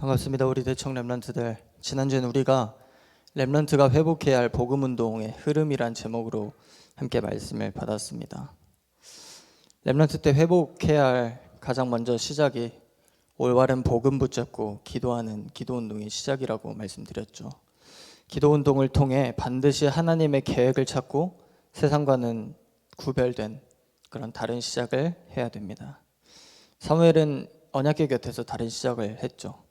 반갑습니다. 우리 대청 렘넌트들. 지난주에는 우리가 렘넌트가 회복해야 할 복음운동의 흐름이란 제목으로 함께 말씀을 받았습니다. 렘넌트 때 회복해야 할 가장 먼저 시작이 올바른 복음 붙잡고 기도하는 기도운동의 시작이라고 말씀드렸죠. 기도운동을 통해 반드시 하나님의 계획을 찾고 세상과는 구별된 그런 다른 시작을 해야 됩니다. 사무엘은 언약궤 곁에서 다른 시작을 했죠.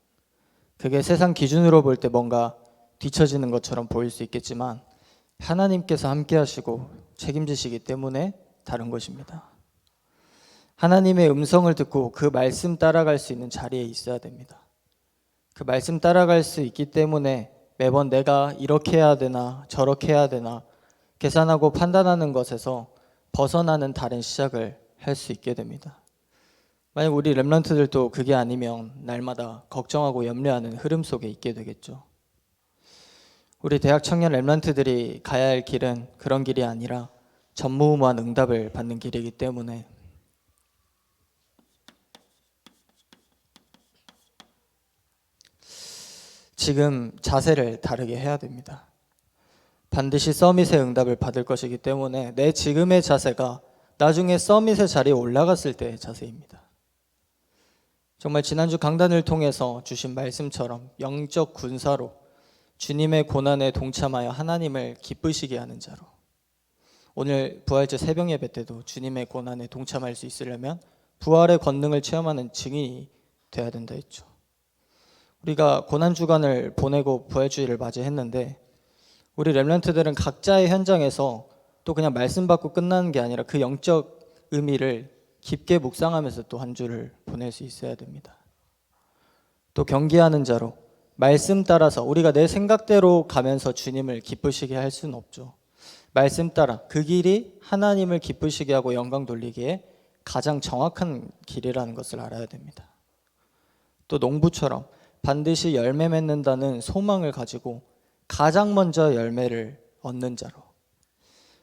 그게 세상 기준으로 볼 때 뭔가 뒤처지는 것처럼 보일 수 있겠지만 하나님께서 함께 하시고 책임지시기 때문에 다른 것입니다. 하나님의 음성을 듣고 그 말씀 따라갈 수 있는 자리에 있어야 됩니다. 그 말씀 따라갈 수 있기 때문에 매번 내가 이렇게 해야 되나 저렇게 해야 되나 계산하고 판단하는 것에서 벗어나는 다른 시작을 할 수 있게 됩니다. 만약 우리 렘넌트들도 그게 아니면 날마다 걱정하고 염려하는 흐름 속에 있게 되겠죠. 우리 대학 청년 렘넌트들이 가야 할 길은 그런 길이 아니라 전무후무한 응답을 받는 길이기 때문에 지금 자세를 다르게 해야 됩니다. 반드시 서밋의 응답을 받을 것이기 때문에 내 지금의 자세가 나중에 서밋의 자리에 올라갔을 때의 자세입니다. 정말 지난주 강단을 통해서 주신 말씀처럼 영적 군사로 주님의 고난에 동참하여 하나님을 기쁘시게 하는 자로, 오늘 부활절 새벽 예배 때도 주님의 고난에 동참할 수 있으려면 부활의 권능을 체험하는 증인이 돼야 된다 했죠. 우리가 고난주간을 보내고 부활주일을 맞이했는데 우리 렘넌트들은 각자의 현장에서 또 그냥 말씀 받고 끝나는 게 아니라 그 영적 의미를 깊게 묵상하면서 또 한 주를 보낼 수 있어야 됩니다. 또 경계하는 자로 말씀 따라서 우리가 내 생각대로 가면서 주님을 기쁘시게 할 수는 없죠. 말씀 따라 그 길이 하나님을 기쁘시게 하고 영광 돌리기에 가장 정확한 길이라는 것을 알아야 됩니다. 또 농부처럼 반드시 열매 맺는다는 소망을 가지고 가장 먼저 열매를 얻는 자로,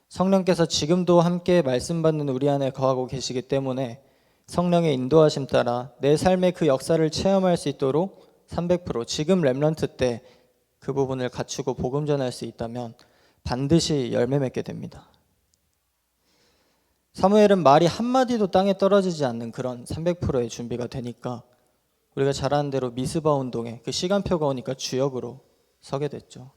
성령께서 지금도 함께 말씀 받는 우리 안에 거하고 계시기 때문에 성령의 인도하심 따라 내 삶의 그 역사를 체험할 수 있도록 300% 지금 렘넌트 때 그 부분을 갖추고 복음 전할 수 있다면 반드시 열매 맺게 됩니다. 사무엘은 말이 한마디도 땅에 떨어지지 않는 그런 300%의 준비가 되니까 우리가 잘 아는 대로 미스바 운동에 그 시간표가 오니까 주역으로 서게 됐죠.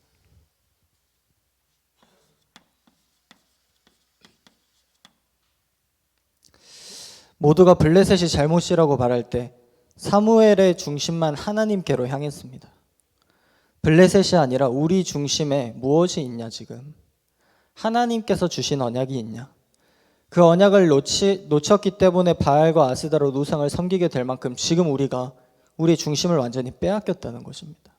모두가 블레셋이 잘못이라고 말할 때 사무엘의 중심만 하나님께로 향했습니다. 블레셋이 아니라 우리 중심에 무엇이 있냐, 지금 하나님께서 주신 언약이 있냐, 그 언약을 놓쳤기 때문에 바알과 아스다로 우상을 섬기게 될 만큼 지금 우리가 우리 중심을 완전히 빼앗겼다는 것입니다.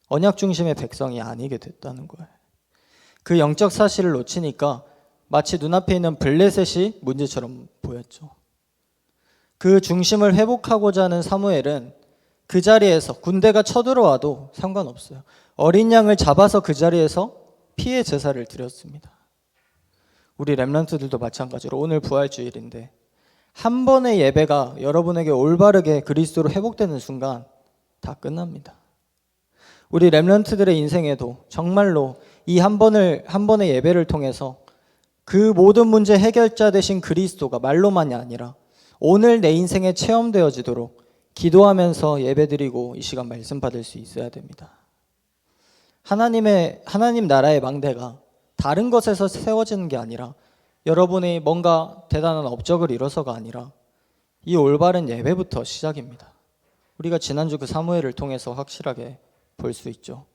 언약 중심의 백성이 아니게 됐다는 거예요. 그 영적 사실을 놓치니까 마치 눈앞에 있는 블레셋이 문제처럼 보였죠. 그 중심을 회복하고자 하는 사무엘은 그 자리에서 군대가 쳐들어와도 상관없어요. 어린 양을 잡아서 그 자리에서 피해 제사를 드렸습니다. 우리 렘넌트들도 마찬가지로 오늘 부활주일인데 한 번의 예배가 여러분에게 올바르게 그리스도로 회복되는 순간 다 끝납니다. 우리 렘넌트들의 인생에도 정말로 이 한 번의 예배를 통해서 그 모든 문제 해결자 되신 그리스도가 말로만이 아니라 오늘 내 인생에 체험되어지도록 기도하면서 예배드리고 이 시간 말씀 받을 수 있어야 됩니다. 하나님 나라의 망대가 다른 것에서 세워지는 게 아니라 여러분이 뭔가 대단한 업적을 이뤄서가 아니라 이 올바른 예배부터 시작입니다. 우리가 지난주 그 사무엘을 통해서 확실하게 볼 수 있죠.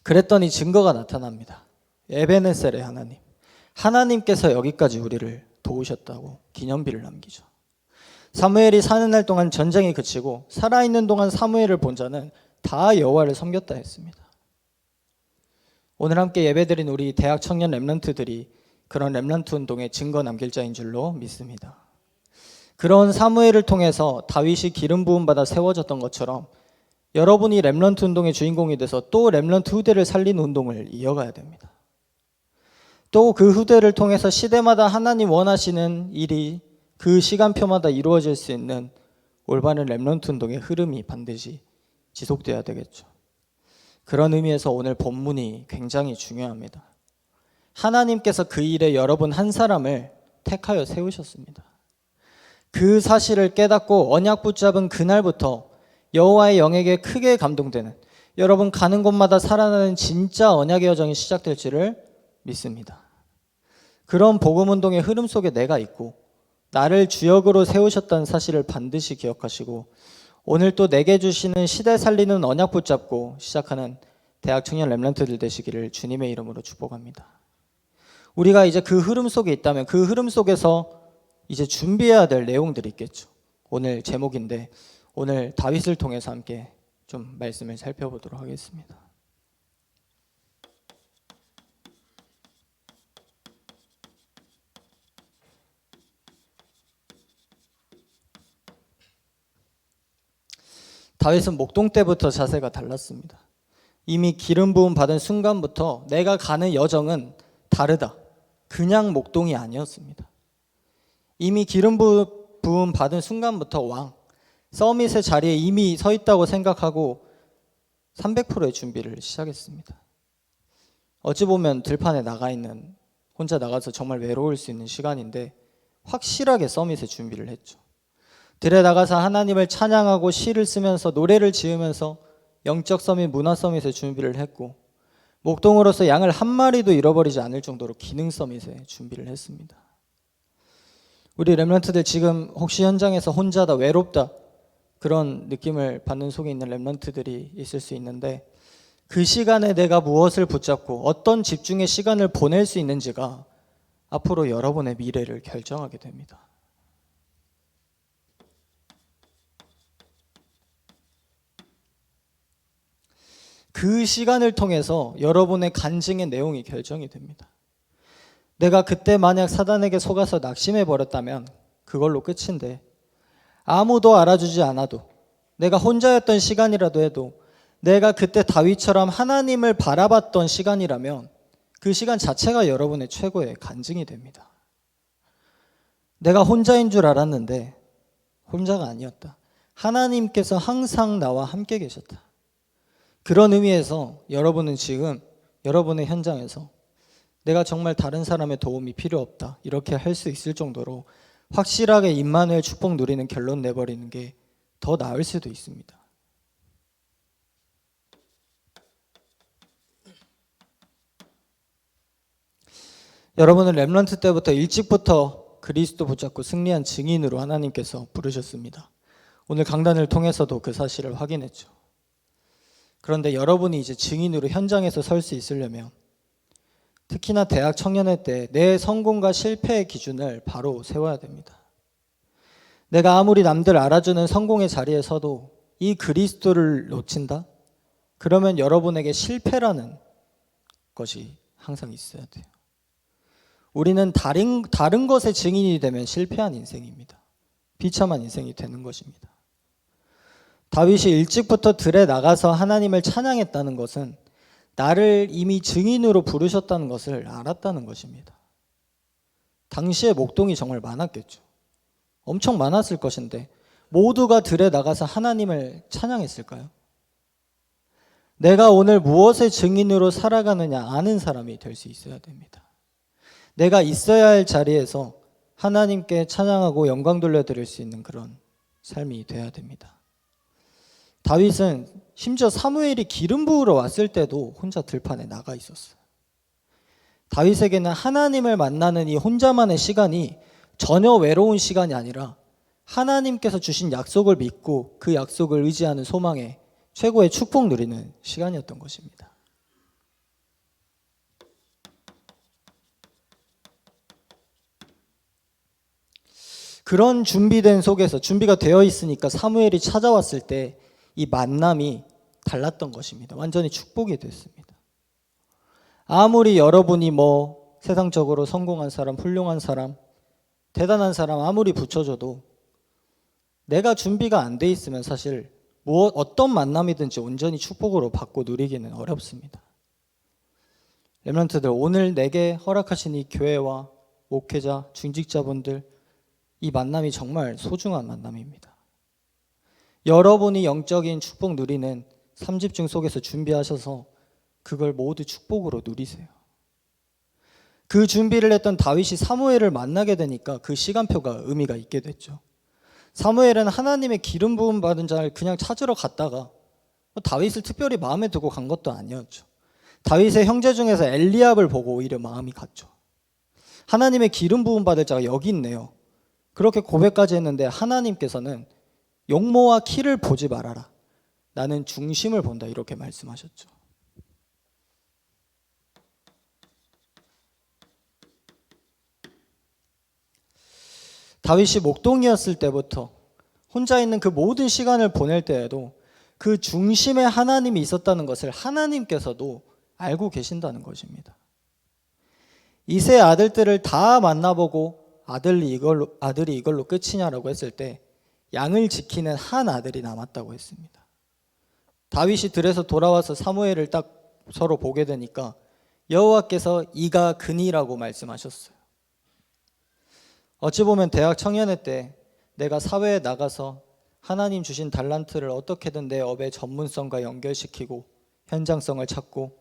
그랬더니 증거가 나타납니다. 에베네셀의 하나님께서 여기까지 우리를 도우셨다고 기념비를 남기죠. 사무엘이 사는 날 동안 전쟁이 그치고 살아있는 동안 사무엘을 본 자는 다 여호와를 섬겼다 했습니다. 오늘 함께 예배드린 우리 대학 청년 렘넌트들이 그런 렘넌트 운동의 증거 남길 자인 줄로 믿습니다. 그런 사무엘을 통해서 다윗이 기름 부음 받아 세워졌던 것처럼 여러분이 렘넌트 운동의 주인공이 돼서 또 렘넌트 후대를 살리는 운동을 이어가야 됩니다. 또 그 후대를 통해서 시대마다 하나님 원하시는 일이 그 시간표마다 이루어질 수 있는 올바른 렘넌트 운동의 흐름이 반드시 지속돼야 되겠죠. 그런 의미에서 오늘 본문이 굉장히 중요합니다. 하나님께서 그 일에 여러분 한 사람을 택하여 세우셨습니다. 그 사실을 깨닫고 언약 붙잡은 그날부터 여호와의 영에게 크게 감동되는, 여러분 가는 곳마다 살아나는 진짜 언약의 여정이 시작될지를 믿습니다. 그런 복음운동의 흐름 속에 내가 있고 나를 주역으로 세우셨다는 사실을 반드시 기억하시고, 오늘 또 내게 주시는 시대 살리는 언약 붙잡고 시작하는 대학 청년 렘넌트들 되시기를 주님의 이름으로 축복합니다. 우리가 이제 그 흐름 속에 있다면 그 흐름 속에서 이제 준비해야 될 내용들이 있겠죠. 오늘 제목인데 오늘 다윗을 통해서 함께 좀 말씀을 살펴보도록 하겠습니다. 다윗은 목동 때부터 자세가 달랐습니다. 이미 기름 부음 받은 순간부터 내가 가는 여정은 다르다. 그냥 목동이 아니었습니다. 이미 기름 부음 받은 순간부터 왕, 서밋의 자리에 이미 서 있다고 생각하고 300%의 준비를 시작했습니다. 어찌 보면 들판에 나가 있는, 혼자 나가서 정말 외로울 수 있는 시간인데 확실하게 서밋의 준비를 했죠. 들에 나가서 하나님을 찬양하고 시를 쓰면서 노래를 지으면서 영적 서밋, 문화 서밋의 준비를 했고, 목동으로서 양을 한 마리도 잃어버리지 않을 정도로 기능 서밋의 준비를 했습니다. 우리 렘넌트들 지금 혹시 현장에서 혼자다, 외롭다 그런 느낌을 받는 속에 있는 렘넌트들이 있을 수 있는데, 그 시간에 내가 무엇을 붙잡고 어떤 집중의 시간을 보낼 수 있는지가 앞으로 여러분의 미래를 결정하게 됩니다. 그 시간을 통해서 여러분의 간증의 내용이 결정이 됩니다. 내가 그때 만약 사단에게 속아서 낙심해 버렸다면 그걸로 끝인데, 아무도 알아주지 않아도, 내가 혼자였던 시간이라도 해도, 내가 그때 다윗처럼 하나님을 바라봤던 시간이라면 그 시간 자체가 여러분의 최고의 간증이 됩니다. 내가 혼자인 줄 알았는데 혼자가 아니었다. 하나님께서 항상 나와 함께 계셨다. 그런 의미에서 여러분은 지금 여러분의 현장에서 내가 정말 다른 사람의 도움이 필요 없다 이렇게 할 수 있을 정도로 확실하게 임마누엘 축복 누리는 결론 내버리는 게 더 나을 수도 있습니다. 여러분은 렘넌트 때부터 일찍부터 그리스도 붙잡고 승리한 증인으로 하나님께서 부르셨습니다. 오늘 강단을 통해서도 그 사실을 확인했죠. 그런데 여러분이 이제 증인으로 현장에서 설 수 있으려면 특히나 대학 청년회 때 내 성공과 실패의 기준을 바로 세워야 됩니다. 내가 아무리 남들 알아주는 성공의 자리에 서도 이 그리스도를 놓친다? 그러면 여러분에게 실패라는 것이 항상 있어야 돼요. 우리는 다른 것의 증인이 되면 실패한 인생입니다. 비참한 인생이 되는 것입니다. 다윗이 일찍부터 들에 나가서 하나님을 찬양했다는 것은 나를 이미 증인으로 부르셨다는 것을 알았다는 것입니다. 당시에 목동이 정말 많았겠죠. 엄청 많았을 것인데 모두가 들에 나가서 하나님을 찬양했을까요? 내가 오늘 무엇의 증인으로 살아가느냐 아는 사람이 될 수 있어야 됩니다. 내가 있어야 할 자리에서 하나님께 찬양하고 영광 돌려드릴 수 있는 그런 삶이 되어야 됩니다. 다윗은 심지어 사무엘이 기름 부으러 왔을 때도 혼자 들판에 나가 있었어요. 다윗에게는 하나님을 만나는 이 혼자만의 시간이 전혀 외로운 시간이 아니라 하나님께서 주신 약속을 믿고 그 약속을 의지하는 소망에 최고의 축복 누리는 시간이었던 것입니다. 그런 준비된 속에서 준비가 되어 있으니까 사무엘이 찾아왔을 때 이 만남이 달랐던 것입니다. 완전히 축복이 됐습니다. 아무리 여러분이 세상적으로 성공한 사람, 훌륭한 사람, 대단한 사람 아무리 붙여줘도 내가 준비가 안 돼 있으면 사실 어떤 만남이든지 온전히 축복으로 받고 누리기는 어렵습니다. 렘넌트들, 오늘 내게 허락하신 이 교회와 목회자, 중직자분들, 이 만남이 정말 소중한 만남입니다. 여러분이 영적인 축복 누리는 3집중 속에서 준비하셔서 그걸 모두 축복으로 누리세요. 그 준비를 했던 다윗이 사무엘을 만나게 되니까 그 시간표가 의미가 있게 됐죠. 사무엘은 하나님의 기름 부음 받은 자를 그냥 찾으러 갔다가 다윗을 특별히 마음에 두고 간 것도 아니었죠. 다윗의 형제 중에서 엘리압을 보고 오히려 마음이 갔죠. 하나님의 기름 부음 받을 자가 여기 있네요. 그렇게 고백까지 했는데 하나님께서는 용모와 키를 보지 말아라. 나는 중심을 본다. 이렇게 말씀하셨죠. 다윗이 목동이었을 때부터 혼자 있는 그 모든 시간을 보낼 때에도 그 중심에 하나님이 있었다는 것을 하나님께서도 알고 계신다는 것입니다. 이세 아들들을 다 만나보고 아들이 이걸로 끝이냐라고 했을 때 양을 지키는 한 아들이 남았다고 했습니다. 다윗이 들에서 돌아와서 사무엘을 딱 서로 보게 되니까 여호와께서 이가 그니라고 말씀하셨어요. 어찌 보면 대학 청년회 때 내가 사회에 나가서 하나님 주신 달란트를 어떻게든 내 업의 전문성과 연결시키고 현장성을 찾고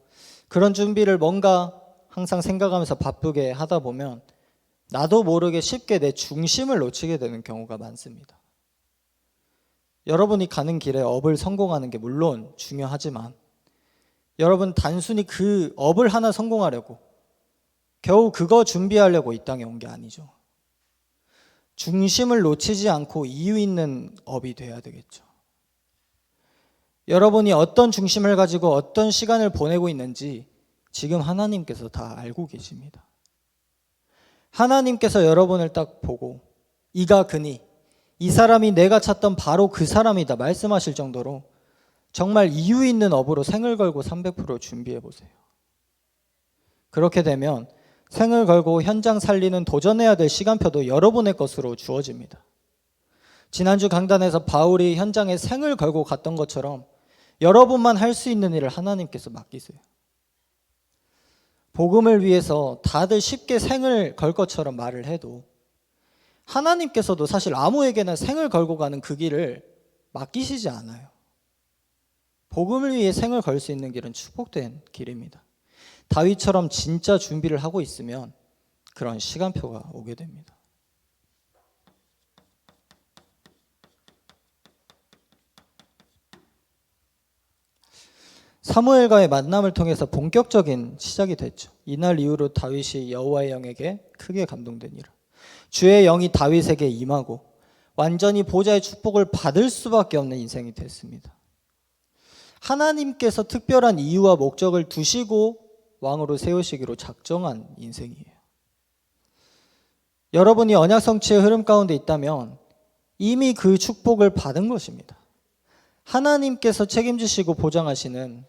그런 준비를 뭔가 항상 생각하면서 바쁘게 하다 보면 나도 모르게 쉽게 내 중심을 놓치게 되는 경우가 많습니다. 여러분이 가는 길에 업을 성공하는 게 물론 중요하지만 여러분 단순히 그 업을 하나 성공하려고 겨우 그거 준비하려고 이 땅에 온 게 아니죠. 중심을 놓치지 않고 이유 있는 업이 돼야 되겠죠. 여러분이 어떤 중심을 가지고 어떤 시간을 보내고 있는지 지금 하나님께서 다 알고 계십니다. 하나님께서 여러분을 딱 보고 이가 그니, 이 사람이 내가 찾던 바로 그 사람이다 말씀하실 정도로 정말 이유 있는 업으로 생을 걸고 300% 준비해 보세요. 그렇게 되면 생을 걸고 현장 살리는 도전해야 될 시간표도 여러분의 것으로 주어집니다. 지난주 강단에서 바울이 현장에 생을 걸고 갔던 것처럼 여러분만 할 수 있는 일을 하나님께서 맡기세요. 복음을 위해서 다들 쉽게 생을 걸 것처럼 말을 해도 하나님께서도 사실 아무에게나 생을 걸고 가는 그 길을 맡기시지 않아요. 복음을 위해 생을 걸 수 있는 길은 축복된 길입니다. 다윗처럼 진짜 준비를 하고 있으면 그런 시간표가 오게 됩니다. 사무엘과의 만남을 통해서 본격적인 시작이 됐죠. 이날 이후로 다윗이 여호와의 영에게 크게 감동되니라. 주의 영이 다윗에게 임하고 완전히 보좌의 축복을 받을 수밖에 없는 인생이 됐습니다. 하나님께서 특별한 이유와 목적을 두시고 왕으로 세우시기로 작정한 인생이에요. 여러분이 언약 성취의 흐름 가운데 있다면 이미 그 축복을 받은 것입니다. 하나님께서 책임지시고 보장하시는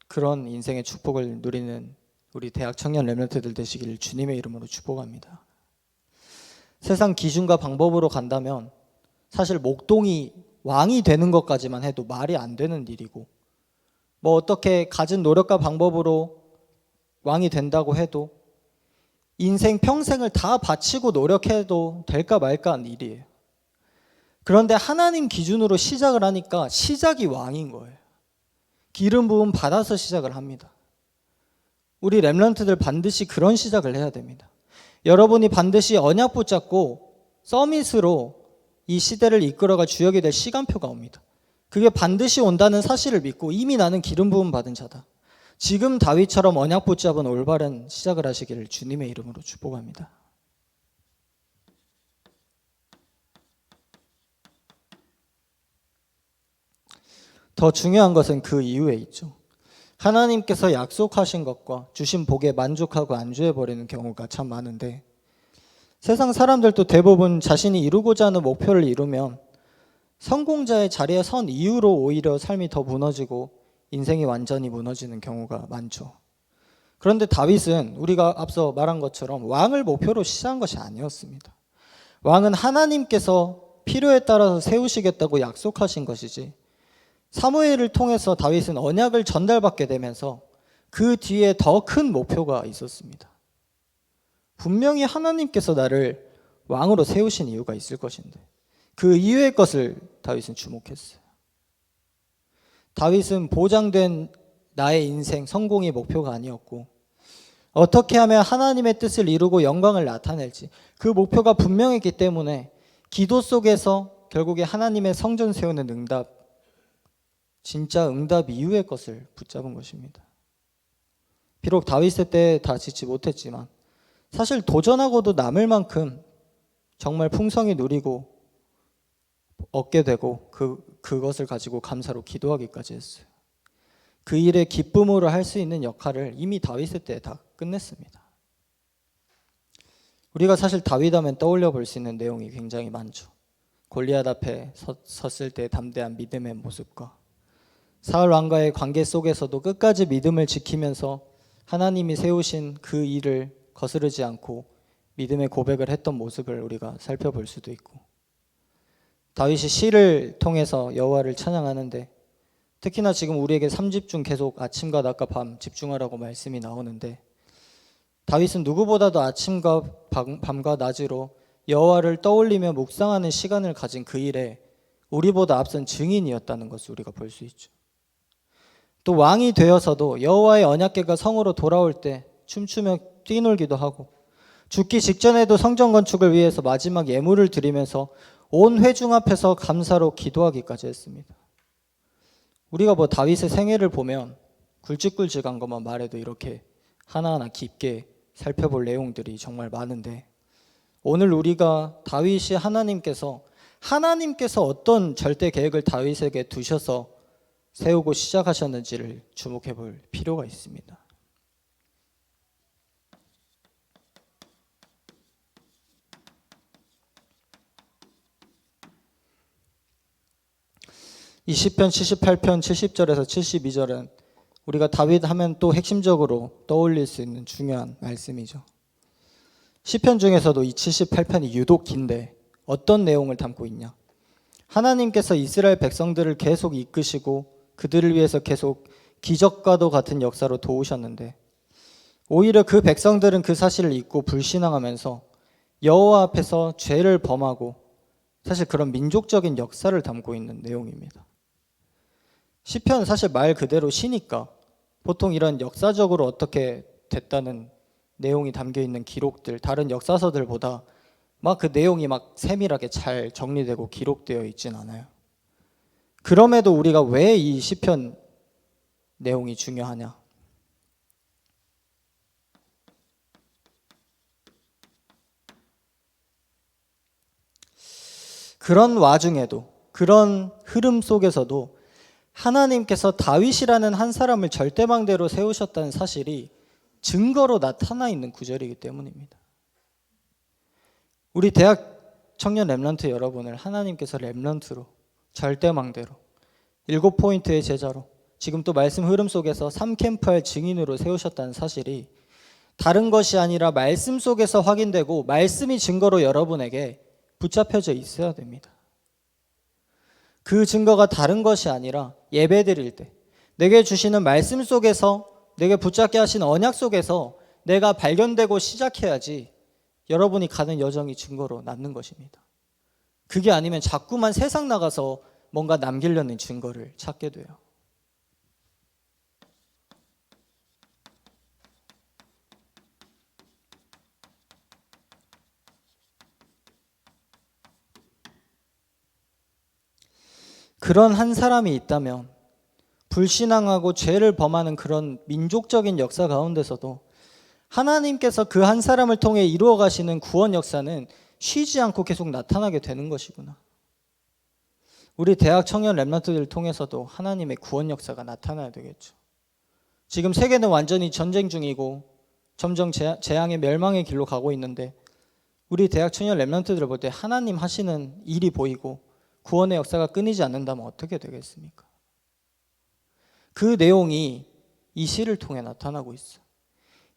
그런 인생의 축복을 누리는 우리 대학 청년 렘넌트들 되시길 주님의 이름으로 축복합니다. 세상 기준과 방법으로 간다면 사실 목동이 왕이 되는 것까지만 해도 말이 안 되는 일이고 뭐 어떻게 가진 노력과 방법으로 왕이 된다고 해도 인생 평생을 다 바치고 노력해도 될까 말까 한 일이에요. 그런데 하나님 기준으로 시작을 하니까 시작이 왕인 거예요. 기름 부음 받아서 시작을 합니다. 우리 렘넌트들 반드시 그런 시작을 해야 됩니다. 여러분이 반드시 언약 붙잡고 서밋으로 이 시대를 이끌어갈 주역이 될 시간표가 옵니다. 그게 반드시 온다는 사실을 믿고 이미 나는 기름 부음 받은 자다. 지금 다윗처럼 언약 붙잡은 올바른 시작을 하시기를 주님의 이름으로 축복합니다. 더 중요한 것은 그 이후에 있죠. 하나님께서 약속하신 것과 주신 복에 만족하고 안주해버리는 경우가 참 많은데 세상 사람들도 대부분 자신이 이루고자 하는 목표를 이루면 성공자의 자리에 선 이후로 오히려 삶이 더 무너지고 인생이 완전히 무너지는 경우가 많죠. 그런데 다윗은 우리가 앞서 말한 것처럼 왕을 목표로 시작한 것이 아니었습니다. 왕은 하나님께서 필요에 따라서 세우시겠다고 약속하신 것이지 사무엘을 통해서 다윗은 언약을 전달받게 되면서 그 뒤에 더 큰 목표가 있었습니다. 분명히 하나님께서 나를 왕으로 세우신 이유가 있을 것인데 그 이유의 것을 다윗은 주목했어요. 다윗은 보장된 나의 인생, 성공이 목표가 아니었고 어떻게 하면 하나님의 뜻을 이루고 영광을 나타낼지 그 목표가 분명했기 때문에 기도 속에서 결국에 하나님의 성전 세우는 응답, 진짜 응답 이후의 것을 붙잡은 것입니다. 비록 다윗의 때에 다 짓지 못했지만 사실 도전하고도 남을 만큼 정말 풍성히 누리고 얻게 되고 그것을 가지고 감사로 기도하기까지 했어요. 그 일에 기쁨으로 할 수 있는 역할을 이미 다윗의 때에 다 끝냈습니다. 우리가 사실 다윗 하면 떠올려 볼 수 있는 내용이 굉장히 많죠. 골리앗 앞에 섰을 때 담대한 믿음의 모습과 사울 왕과의 관계 속에서도 끝까지 믿음을 지키면서 하나님이 세우신 그 일을 거스르지 않고 믿음의 고백을 했던 모습을 우리가 살펴볼 수도 있고 다윗이 시를 통해서 여호와를 찬양하는데 특히나 지금 우리에게 3집 계속 아침과 낮과 밤 집중하라고 말씀이 나오는데 다윗은 누구보다도 아침과 밤과 낮으로 여호와를 떠올리며 묵상하는 시간을 가진 그 일에 우리보다 앞선 증인이었다는 것을 우리가 볼 수 있죠. 또 왕이 되어서도 여호와의 언약궤가 성으로 돌아올 때 춤추며 뛰놀기도 하고 죽기 직전에도 성전 건축을 위해서 마지막 예물을 드리면서 온 회중 앞에서 감사로 기도하기까지 했습니다. 우리가 다윗의 생애를 보면 굵직굵직한 것만 말해도 이렇게 하나하나 깊게 살펴볼 내용들이 정말 많은데 오늘 우리가 다윗이 하나님께서 어떤 절대 계획을 다윗에게 두셔서 세우고 시작하셨는지를 주목해 볼 필요가 있습니다. 이 시편 78편 70절에서 72절은 우리가 다윗 하면 또 핵심적으로 떠올릴 수 있는 중요한 말씀이죠. 시편 중에서도 이 78편이 유독 긴데 어떤 내용을 담고 있냐? 하나님께서 이스라엘 백성들을 계속 이끄시고 그들을 위해서 계속 기적과도 같은 역사로 도우셨는데 오히려 그 백성들은 그 사실을 잊고 불신앙하면서 여호와 앞에서 죄를 범하고 사실 그런 민족적인 역사를 담고 있는 내용입니다. 시편은 사실 말 그대로 시니까 보통 이런 역사적으로 어떻게 됐다는 내용이 담겨 있는 기록들, 다른 역사서들보다 막 그 내용이 막 세밀하게 잘 정리되고 기록되어 있진 않아요. 그럼에도 우리가 왜 이 시편 내용이 중요하냐? 그런 와중에도, 그런 흐름 속에서도 하나님께서 다윗이라는 한 사람을 절대망대로 세우셨다는 사실이 증거로 나타나 있는 구절이기 때문입니다. 우리 대학 청년 렘넌트 여러분을 하나님께서 렘넌트로, 절대망대로, 7포인트의 제자로, 지금 또 말씀 흐름 속에서 3캠프할 증인으로 세우셨다는 사실이 다른 것이 아니라 말씀 속에서 확인되고 말씀이 증거로 여러분에게 붙잡혀져 있어야 됩니다. 그 증거가 다른 것이 아니라 예배 드릴 때 내게 주시는 말씀 속에서, 내게 붙잡게 하신 언약 속에서 내가 발견되고 시작해야지 여러분이 가는 여정이 증거로 남는 것입니다. 그게 아니면 자꾸만 세상 나가서 뭔가 남기려는 증거를 찾게 돼요. 그런 한 사람이 있다면 불신앙하고 죄를 범하는 그런 민족적인 역사 가운데서도 하나님께서 그 한 사람을 통해 이루어 가시는 구원 역사는 쉬지 않고 계속 나타나게 되는 것이구나. 우리 대학 청년 렘넌트들을 통해서도 하나님의 구원 역사가 나타나야 되겠죠. 지금 세계는 완전히 전쟁 중이고 점점 재앙의 멸망의 길로 가고 있는데 우리 대학 청년 렘넌트들을 볼 때 하나님 하시는 일이 보이고 구원의 역사가 끊이지 않는다면 어떻게 되겠습니까? 그 내용이 이 시를 통해 나타나고 있어.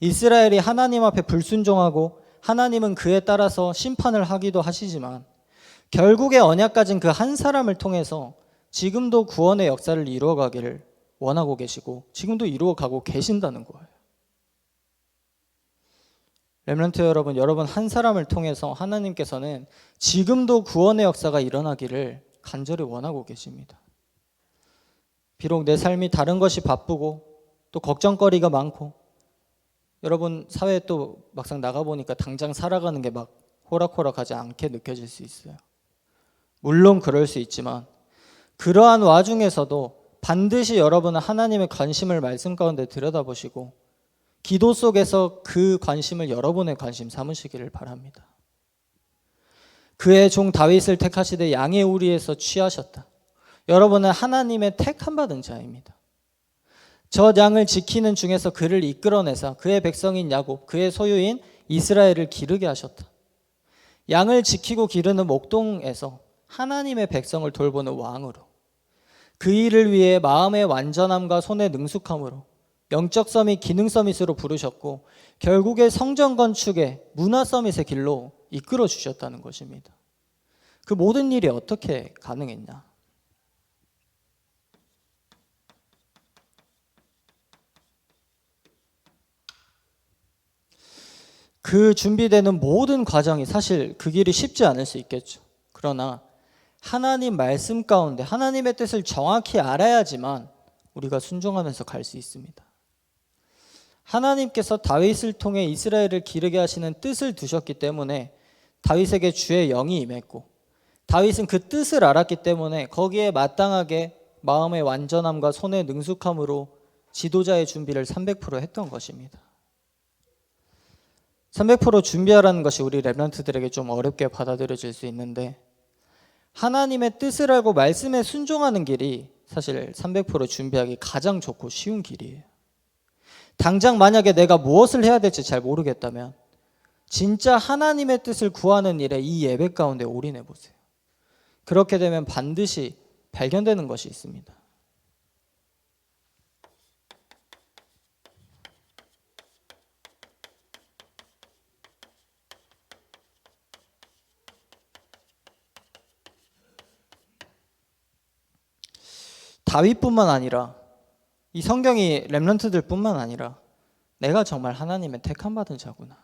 이스라엘이 하나님 앞에 불순종하고 하나님은 그에 따라서 심판을 하기도 하시지만 결국에 언약 가진 그 한 사람을 통해서 지금도 구원의 역사를 이루어가기를 원하고 계시고 지금도 이루어가고 계신다는 거예요. 렘넌트 여러분, 여러분 한 사람을 통해서 하나님께서는 지금도 구원의 역사가 일어나기를 간절히 원하고 계십니다. 비록 내 삶이 다른 것이 바쁘고 또 걱정거리가 많고, 여러분 사회에 또 막상 나가보니까 당장 살아가는 게 막 호락호락하지 않게 느껴질 수 있어요. 물론 그럴 수 있지만 그러한 와중에서도 반드시 여러분은 하나님의 관심을 말씀 가운데 들여다보시고 기도 속에서 그 관심을 여러분의 관심 삼으시기를 바랍니다. 그의 종 다윗을 택하시되 양의 우리에서 취하셨다. 여러분은 하나님의 택함 받은 자입니다. 저 양을 지키는 중에서 그를 이끌어내사 그의 백성인 야곱, 그의 소유인 이스라엘을 기르게 하셨다. 양을 지키고 기르는 목동에서 하나님의 백성을 돌보는 왕으로, 그 일을 위해 마음의 완전함과 손의 능숙함으로 영적 서밋, 기능 서밋으로 부르셨고 결국에 성전 건축의 문화 서밋의 길로 이끌어 주셨다는 것입니다. 그 모든 일이 어떻게 가능했냐? 그 준비되는 모든 과정이 사실 그 길이 쉽지 않을 수 있겠죠. 그러나 하나님 말씀 가운데 하나님의 뜻을 정확히 알아야지만 우리가 순종하면서 갈 수 있습니다. 하나님께서 다윗을 통해 이스라엘을 기르게 하시는 뜻을 두셨기 때문에 다윗에게 주의 영이 임했고, 다윗은 그 뜻을 알았기 때문에 거기에 마땅하게 마음의 완전함과 손의 능숙함으로 지도자의 준비를 300% 했던 것입니다. 300% 준비하라는 것이 우리 렘넌트들에게 좀 어렵게 받아들여질 수 있는데, 하나님의 뜻을 알고 말씀에 순종하는 길이 사실 300% 준비하기 가장 좋고 쉬운 길이에요. 당장 만약에 내가 무엇을 해야 될지 잘 모르겠다면 진짜 하나님의 뜻을 구하는 일에 이 예배 가운데 올인해 보세요. 그렇게 되면 반드시 발견되는 것이 있습니다. 다윗뿐만 아니라 이 성경이 렘넌트들 뿐만 아니라 내가 정말 하나님의 택함 받은 자구나.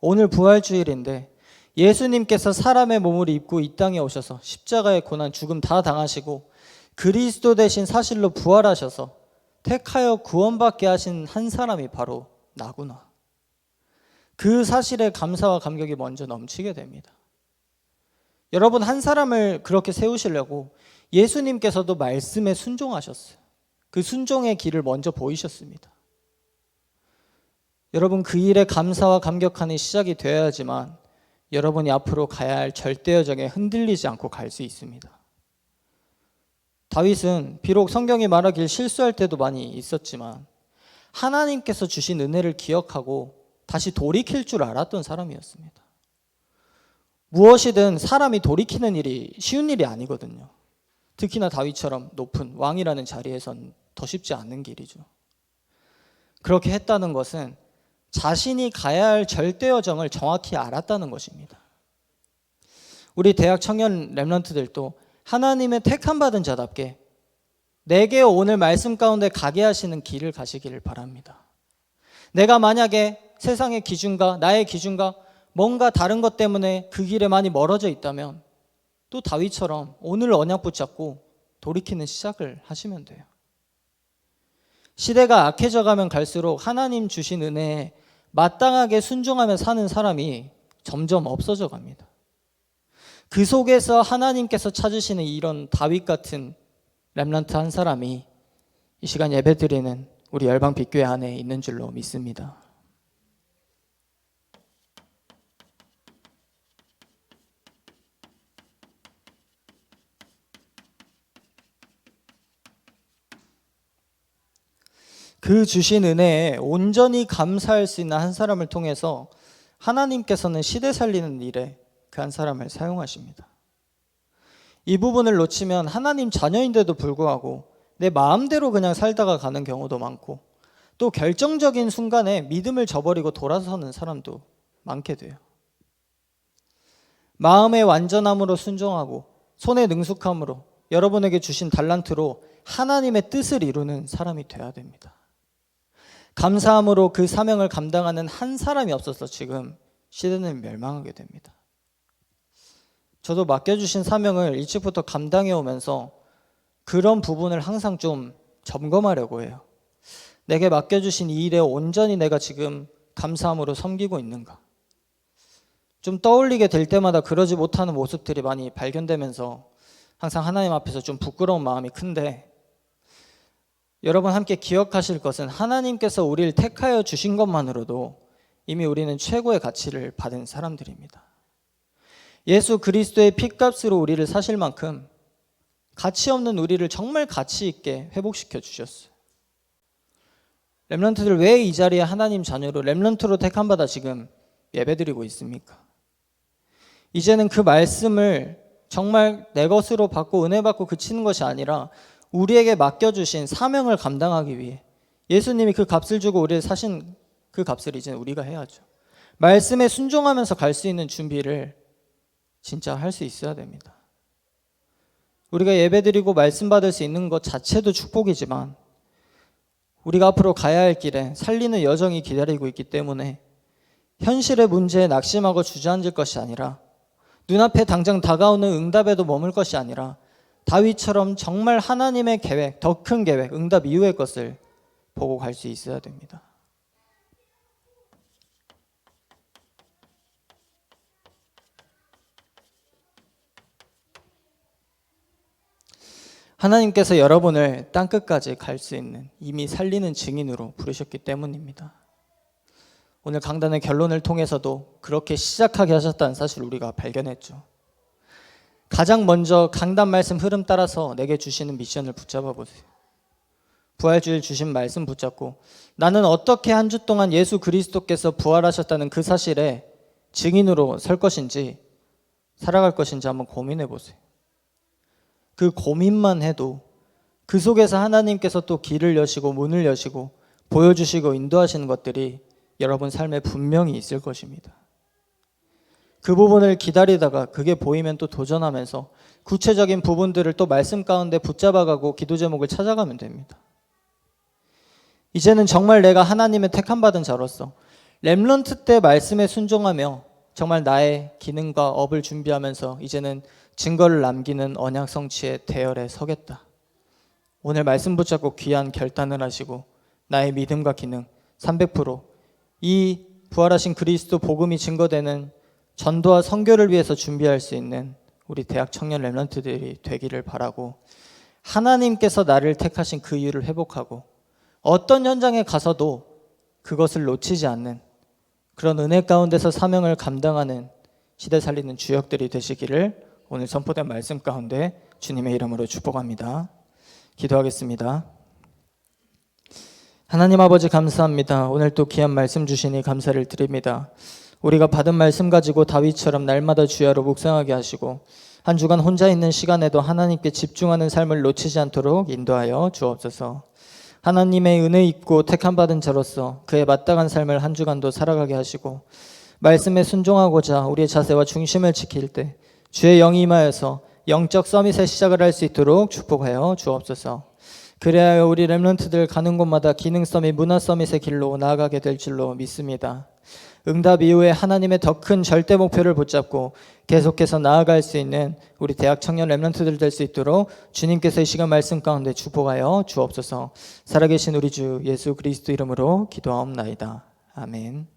오늘 부활주일인데 예수님께서 사람의 몸을 입고 이 땅에 오셔서 십자가의 고난, 죽음 다 당하시고 그리스도 대신 사실로 부활하셔서 택하여 구원받게 하신 한 사람이 바로 나구나. 그 사실에 감사와 감격이 먼저 넘치게 됩니다. 여러분, 한 사람을 그렇게 세우시려고 예수님께서도 말씀에 순종하셨어요. 그 순종의 길을 먼저 보이셨습니다. 여러분, 그 일에 감사와 감격하는 시작이 되어야지만 여러분이 앞으로 가야 할 절대 여정에 흔들리지 않고 갈 수 있습니다. 다윗은 비록 성경이 말하길 실수할 때도 많이 있었지만 하나님께서 주신 은혜를 기억하고 다시 돌이킬 줄 알았던 사람이었습니다. 무엇이든 사람이 돌이키는 일이 쉬운 일이 아니거든요. 특히나 다윗처럼 높은 왕이라는 자리에선 더 쉽지 않은 길이죠. 그렇게 했다는 것은 자신이 가야 할 절대 여정을 정확히 알았다는 것입니다. 우리 대학 청년 렘넌트들도 하나님의 택함 받은 자답게 내게 오늘 말씀 가운데 가게 하시는 길을 가시기를 바랍니다. 내가 만약에 세상의 기준과 나의 기준과 뭔가 다른 것 때문에 그 길에 많이 멀어져 있다면 또 다윗처럼 오늘 언약 붙잡고 돌이키는 시작을 하시면 돼요. 시대가 악해져 가면 갈수록 하나님 주신 은혜에 마땅하게 순종하며 사는 사람이 점점 없어져 갑니다. 그 속에서 하나님께서 찾으시는 이런 다윗 같은 렘넌트 한 사람이 이 시간 예배드리는 우리 열방 빛교회 안에 있는 줄로 믿습니다. 그 주신 은혜에 온전히 감사할 수 있는 한 사람을 통해서 하나님께서는 시대 살리는 일에 그 한 사람을 사용하십니다. 이 부분을 놓치면 하나님 자녀인데도 불구하고 내 마음대로 그냥 살다가 가는 경우도 많고, 또 결정적인 순간에 믿음을 저버리고 돌아서는 사람도 많게 돼요. 마음의 완전함으로 순종하고 손의 능숙함으로 여러분에게 주신 달란트로 하나님의 뜻을 이루는 사람이 되어야 됩니다. 감사함으로 그 사명을 감당하는 한 사람이 없어서 지금 시대는 멸망하게 됩니다. 저도 맡겨주신 사명을 일찍부터 감당해 오면서 그런 부분을 항상 좀 점검하려고 해요. 내게 맡겨주신 이 일에 온전히 내가 지금 감사함으로 섬기고 있는가? 좀 떠올리게 될 때마다 그러지 못하는 모습들이 많이 발견되면서 항상 하나님 앞에서 좀 부끄러운 마음이 큰데, 여러분 함께 기억하실 것은 하나님께서 우리를 택하여 주신 것만으로도 이미 우리는 최고의 가치를 받은 사람들입니다. 예수 그리스도의 핏값으로 우리를 사실 만큼 가치 없는 우리를 정말 가치 있게 회복시켜 주셨어요. 렘넌트들 왜 이 자리에 하나님 자녀로 렘넌트로 택함받아 지금 예배드리고 있습니까? 이제는 그 말씀을 정말 내 것으로 받고 은혜 받고 그치는 것이 아니라 우리에게 맡겨주신 사명을 감당하기 위해 예수님이 그 값을 주고 우리를 사신 그 값을 이제 우리가 해야죠. 말씀에 순종하면서 갈 수 있는 준비를 진짜 할 수 있어야 됩니다. 우리가 예배드리고 말씀 받을 수 있는 것 자체도 축복이지만 우리가 앞으로 가야 할 길에 살리는 여정이 기다리고 있기 때문에 현실의 문제에 낙심하고 주저앉을 것이 아니라 눈앞에 당장 다가오는 응답에도 머물 것이 아니라 다윗처럼 정말 하나님의 계획, 더 큰 계획, 응답 이후의 것을 보고 갈 수 있어야 됩니다. 하나님께서 여러분을 땅끝까지 갈 수 있는 이미 살리는 증인으로 부르셨기 때문입니다. 오늘 강단의 결론을 통해서도 그렇게 시작하게 하셨다는 사실을 우리가 발견했죠. 가장 먼저 강단 말씀 흐름 따라서 내게 주시는 미션을 붙잡아 보세요. 부활주일 주신 말씀 붙잡고 나는 어떻게 한 주 동안 예수 그리스도께서 부활하셨다는 그 사실에 증인으로 설 것인지 살아갈 것인지 한번 고민해 보세요. 그 고민만 해도 그 속에서 하나님께서 또 길을 여시고 문을 여시고 보여주시고 인도하시는 것들이 여러분 삶에 분명히 있을 것입니다. 그 부분을 기다리다가 그게 보이면 또 도전하면서 구체적인 부분들을 또 말씀 가운데 붙잡아가고 기도 제목을 찾아가면 됩니다. 이제는 정말 내가 하나님의 택함받은 자로서 렘넌트 때 말씀에 순종하며 정말 나의 기능과 업을 준비하면서 이제는 증거를 남기는 언약 성취의 대열에 서겠다. 오늘 말씀 붙잡고 귀한 결단을 하시고 나의 믿음과 기능 300%이 부활하신 그리스도 복음이 증거되는 전도와 선교를 위해서 준비할 수 있는 우리 대학 청년 렘넌트들이 되기를 바라고, 하나님께서 나를 택하신 그 이유를 회복하고 어떤 현장에 가서도 그것을 놓치지 않는 그런 은혜 가운데서 사명을 감당하는 시대 살리는 주역들이 되시기를 오늘 선포된 말씀 가운데 주님의 이름으로 축복합니다. 기도하겠습니다. 하나님 아버지 감사합니다. 오늘 또 귀한 말씀 주시니 감사를 드립니다. 우리가 받은 말씀 가지고 다윗처럼 날마다 주야로 묵상하게 하시고 한 주간 혼자 있는 시간에도 하나님께 집중하는 삶을 놓치지 않도록 인도하여 주옵소서. 하나님의 은혜 입고 택함받은 자로서 그에 마땅한 삶을 한 주간도 살아가게 하시고 말씀에 순종하고자 우리의 자세와 중심을 지킬 때 주의 영이 임하여서 영적 서밋의 시작을 할 수 있도록 축복하여 주옵소서. 그래야 우리 렘넌트들 가는 곳마다 기능 서밋, 문화 서밋의 길로 나아가게 될 줄로 믿습니다. 응답 이후에 하나님의 더 큰 절대 목표를 붙잡고 계속해서 나아갈 수 있는 우리 대학 청년 렘넌트들 될 수 있도록 주님께서 이 시간 말씀 가운데 축복하여 주옵소서. 살아계신 우리 주 예수 그리스도 이름으로 기도하옵나이다. 아멘.